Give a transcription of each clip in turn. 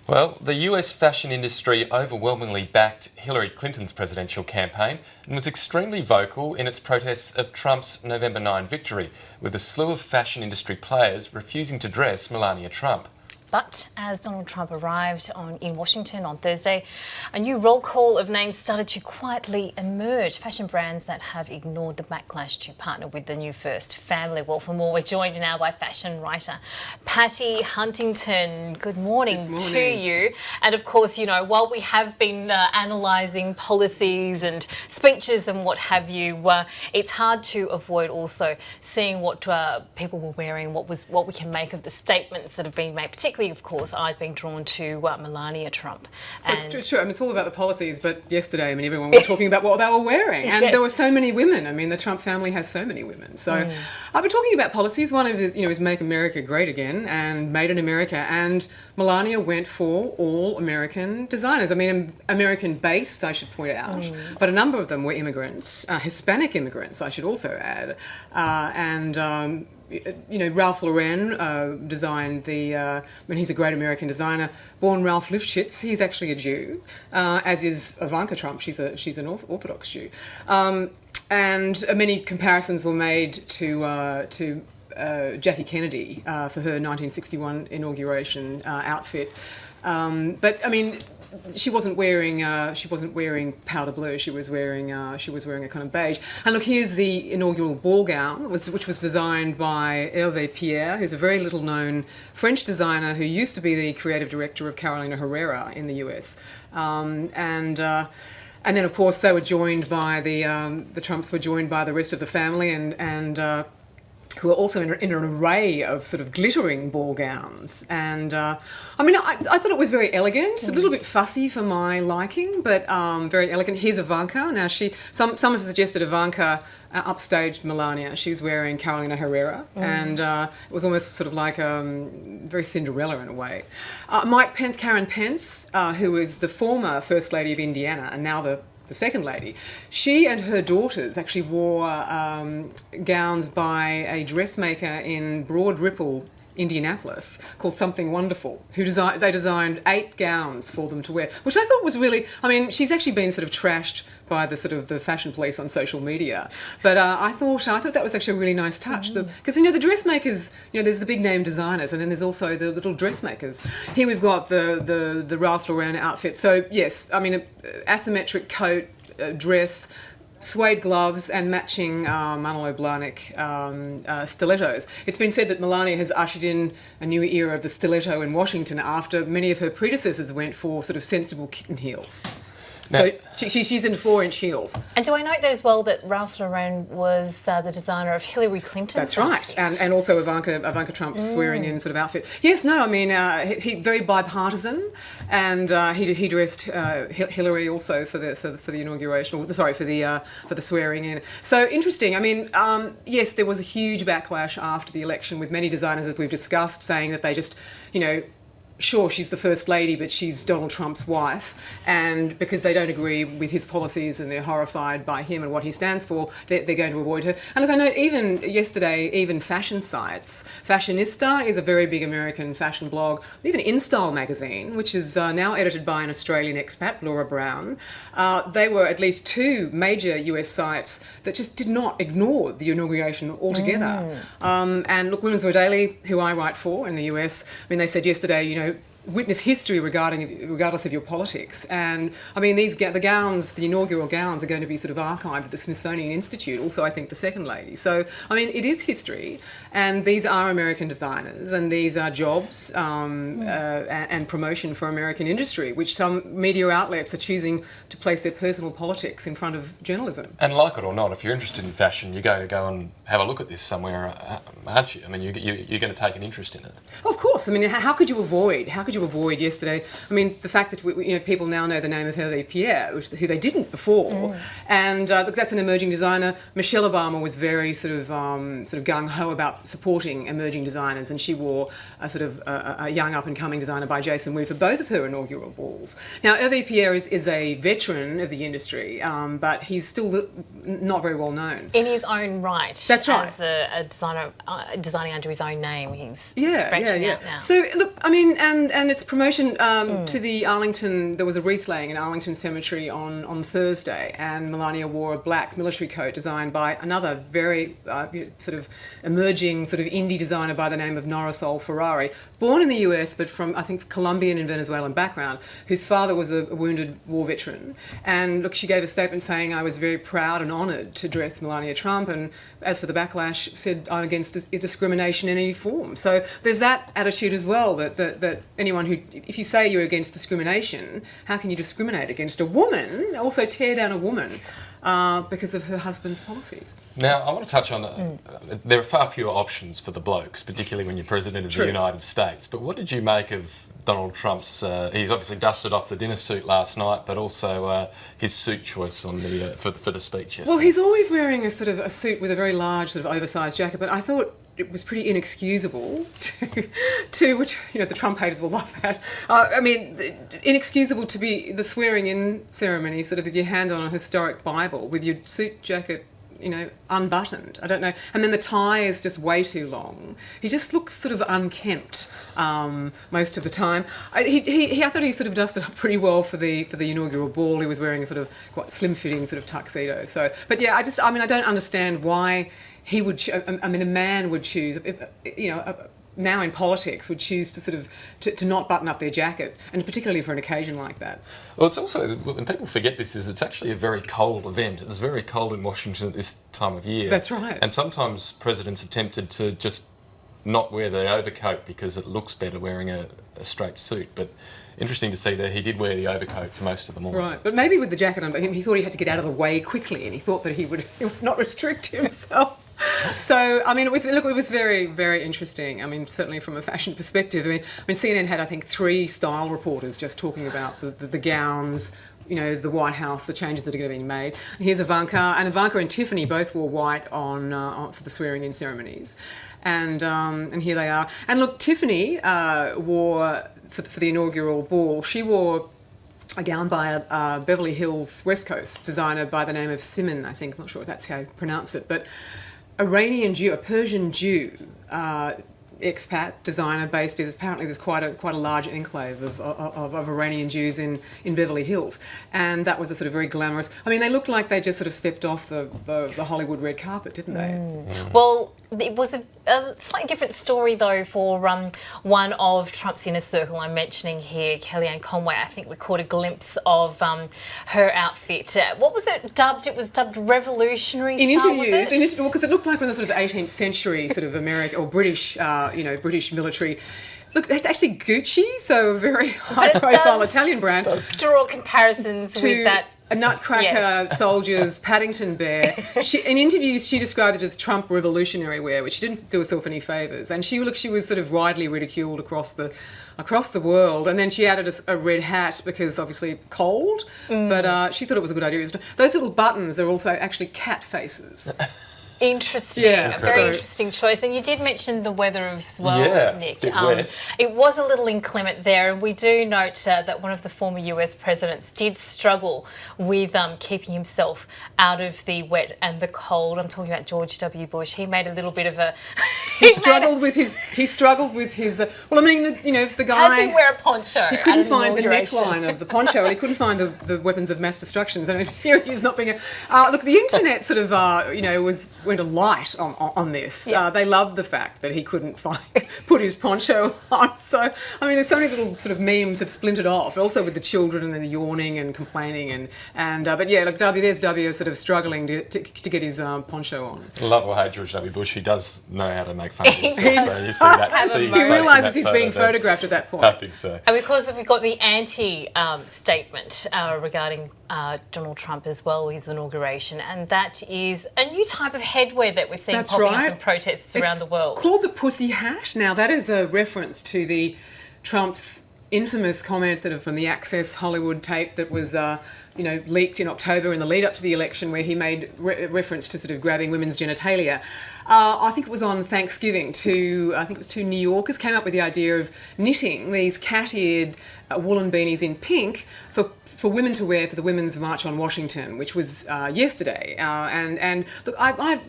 Well, the US fashion industry overwhelmingly backed Hillary Clinton's presidential campaign and was extremely vocal in its protests of Trump's November 9 victory, with a slew of fashion industry players refusing to dress Melania Trump. But as Donald Trump arrived in Washington on Thursday, a new roll call of names started to quietly emerge. Fashion brands that have ignored the backlash to partner with the new First family. Well, for more, we're joined now by fashion writer Patty Huntington. Good morning to you. And of course, you know, while we have been analysing policies and speeches and what have you, it's hard to avoid also seeing what people were wearing, what we can make of the statements that have been made, particularly, of course, eyes being drawn to Melania Trump. It's true. I mean, it's all about the policies, but yesterday, I mean, everyone was talking about what they were wearing. And there were so many women. I mean, the Trump family has so many women. So I've been talking about policies. One of his, is Make America Great Again and Made in America. And Melania went for all American designers. I mean, American-based, I should point out. But a number of them were immigrants, Hispanic immigrants, I should also add. Ralph Lauren designed he's a great American designer, born Ralph Lifshitz. He's actually a Jew, as is Ivanka Trump. She's an Orthodox Jew. And many comparisons were made to Jackie Kennedy for her 1961 inauguration outfit. But I mean, she wasn't wearing powder blue. She was wearing a kind of beige. And look, here's the inaugural ball gown, which was designed by Hervé Pierre, who's a very little known French designer who used to be the creative director of Carolina Herrera in the US. And then, of course, they were joined by the Trumps were joined by the rest of the family and who are also in an array of sort of glittering ball gowns. And I thought it was very elegant, a little bit fussy for my liking, but very elegant. Here's Ivanka. Now, some have suggested Ivanka upstaged Melania. She's wearing Carolina Herrera, and it was almost sort of like very Cinderella in a way. Karen Pence, who is the former First Lady of Indiana and now the second lady, she and her daughters actually wore gowns by a dressmaker in Broad Ripple, Indianapolis, called Something Wonderful, they designed 8 gowns for them to wear, which I thought was really, I mean, she's actually been sort of trashed by the fashion police on social media, but I thought that was actually a really nice touch, because the dressmakers, there's the big name designers, and then there's also the little dressmakers. Here we've got the Ralph Lauren outfit. So yes, I mean, asymmetric coat, dress, suede gloves and matching Manolo Blahnik stilettos. It's been said that Melania has ushered in a new era of the stiletto in Washington after many of her predecessors went for sort of sensible kitten heels. Now, so she's in 4-inch heels. And do I note there as well that Ralph Lauren was the designer of Hillary Clinton's outfit? That's right, and also Ivanka Trump's swearing-in sort of outfit. Yes, no, I mean, he very bipartisan, and he dressed Hillary also for the inauguration, for the swearing-in. So interesting. I mean, yes, there was a huge backlash after the election with many designers, as we've discussed, saying that they just, sure, she's the First Lady, but she's Donald Trump's wife, and because they don't agree with his policies and they're horrified by him and what he stands for, they're going to avoid her. And look, I know even yesterday, even fashion sites, Fashionista is a very big American fashion blog, even InStyle magazine, which is now edited by an Australian expat, Laura Brown, they were at least 2 major US sites that just did not ignore the inauguration altogether. And look, Women's Wear Daily, who I write for in the US, I mean, they said yesterday, witness history regardless of your politics. And I mean, the inaugural gowns are going to be sort of archived at the Smithsonian Institute, also I think the second lady. So, I mean, it is history, and these are American designers, and these are jobs and promotion for American industry, which some media outlets are choosing to place their personal politics in front of journalism. And like it or not, if you're interested in fashion, you're going to go and have a look at this somewhere, aren't you? I mean, you're going to take an interest in it. Of course. I mean, how could you avoid yesterday? I mean, the fact that people now know the name of Hervé Pierre, who they didn't before, and look, that's an emerging designer. Michelle Obama was very sort of gung ho about supporting emerging designers, and she wore a young up and coming designer by Jason Wu for both of her inaugural balls. Now, Hervé Pierre is a veteran of the industry, but he's still not very well known in his own right. That's right. As a designer, designing under his own name, he's branching out now. So look, I mean, and and its promotion to the Arlington, there was a wreath laying in Arlington Cemetery on Thursday, and Melania wore a black military coat designed by another very sort of emerging sort of indie designer by the name of Norrisol Ferrari, born in the US but from, I think, Colombian and Venezuelan background, whose father was a wounded war veteran. And look, she gave a statement saying, "I was very proud and honoured to dress Melania Trump," and as for the backlash, said, "I'm against discrimination in any form." So there's that attitude as well, that anyone who, if you say you're against discrimination, how can you discriminate against a woman, also tear down a woman because of her husband's policies? Now, I want to touch on, there are far fewer options for the blokes, particularly when you're President of the United States. But what did you make of Donald Trump's, he's obviously dusted off the dinner suit last night, but also his suit choice on the for the speech yesterday? Well, he's always wearing a sort of a suit with a very large sort of oversized jacket, but I thought it was pretty inexcusable to which, you know, the Trump haters will love that. I mean, inexcusable to be the swearing-in ceremony, sort of with your hand on a historic Bible, with your suit jacket, you know, unbuttoned. I don't know. And then the tie is just way too long. He just looks sort of unkempt most of the time. I thought he sort of dusted up pretty well for the inaugural ball. He was wearing a sort of quite slim-fitting sort of tuxedo. So, but yeah, I mean, I don't understand why he would. I mean, a man would choose, you know, now in politics would choose to sort of to not button up their jacket, and particularly for an occasion like that. Well, it's also, and people forget this, is it's actually a very cold event. It's very cold in Washington at this time of year. That's right. And sometimes presidents are tempted to just not wear the overcoat because it looks better wearing a straight suit. But interesting to see that he did wear the overcoat for most of the morning. Right, but maybe with the jacket on, he thought he had to get out of the way quickly, and he thought that he would not restrict himself. So, I mean, it was very, very interesting. I mean, certainly from a fashion perspective. I mean, CNN had, I think, 3 style reporters just talking about the gowns, you know, the White House, the changes that are going to be made. And here's Ivanka, and Tiffany both wore white on for the swearing-in ceremonies, and here they are. And look, Tiffany wore for the inaugural ball. She wore a gown by a Beverly Hills West Coast designer by the name of Simon, I think. I'm not sure if that's how you pronounce it, but Iranian Jew, a Persian Jew, expat designer based. Apparently there's quite a large enclave of Iranian Jews in Beverly Hills, and that was a sort of very glamorous. I mean, they looked like they just sort of stepped off the Hollywood red carpet, didn't they? Well, it was a slightly different story though for one of Trump's inner circle I'm mentioning here, Kellyanne Conway. I think we caught a glimpse of her outfit. What was it dubbed? It was dubbed revolutionary in style, interviews, because it looked like from the sort of 18th century sort of American or British, British military. Look, that's actually Gucci, so a very high-profile Italian brand. Draw comparisons with that. A Nutcracker Soldiers Paddington bear. In interviews, she described it as Trump revolutionary wear, which didn't do herself any favours. And she was sort of widely ridiculed across the world. And then she added a red hat because obviously cold, but she thought it was a good idea. Those little buttons are also actually cat faces. Interesting, a very interesting choice. And you did mention the weather as well, Nick. It was a little inclement there, and we do note that one of the former US presidents did struggle with keeping himself out of the wet and the cold. I'm talking about George W. Bush. He made a little bit of a... He struggled with his... well, I mean, if the guy... How'd you wear a poncho? He couldn't find the neckline of the poncho, and he couldn't find the weapons of mass destruction. So here he is not being a... look, the internet sort of, went alight on this. Yeah. They loved the fact that he couldn't put his poncho on. So, I mean, there's so many little sort of memes have splintered off, also with the children and the yawning and complaining. But yeah, look, there's W sort of struggling to get his poncho on. Love or hate George W. Bush, he does know how to make fun of himself. So you see that. He realises he's being photographed at that point. I think so. And because we've got the anti-statement regarding Donald Trump as well, his inauguration, and that is a new type of headwear that we're seeing popping up in protests around the world. It's called the PussyHat. Now, that is a reference to Trump's infamous comment from the Access Hollywood tape that was leaked in October in the lead up to the election, where he made reference to sort of grabbing women's genitalia. I think it was on Thanksgiving. I think it was two New Yorkers came up with the idea of knitting these cat-eared woolen beanies in pink for women to wear for the Women's March on Washington, which was yesterday. And look, I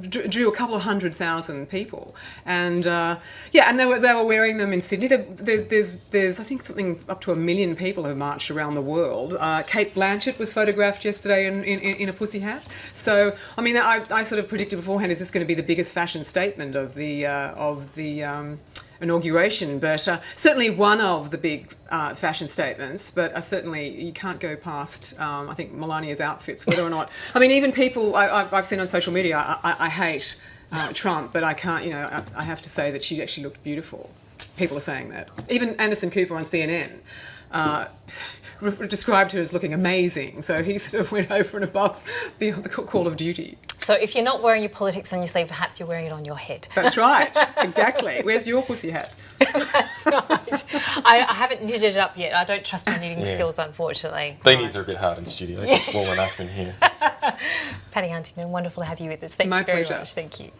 drew a couple of 100,000 people, and and they were wearing them in Sydney. There's I think something up to 1 million people have marched around the world. Kate Blanchett was photographed yesterday in a PussyHat. So I mean, I sort of predicted beforehand, is this going to be the biggest fashion statement of the inauguration? But certainly one of the big fashion statements. But certainly you can't go past I think Melania's outfits, whether or not. I mean, even people I've seen on social media. I hate Trump, but I can't. I have to say that she actually looked beautiful. People are saying that. Even Anderson Cooper on CNN. Described her as looking amazing, so he sort of went over and above beyond the call of duty. So if you're not wearing your politics on your sleeve, perhaps you're wearing it on your head. That's right, exactly. Where's your pussy hat? That's right. I haven't knitted it up yet. I don't trust my knitting skills, unfortunately. Beanies are a bit hard in studio. It's warm enough in here. Patty Huntington, wonderful to have you with us. Thank you very much. Thank you.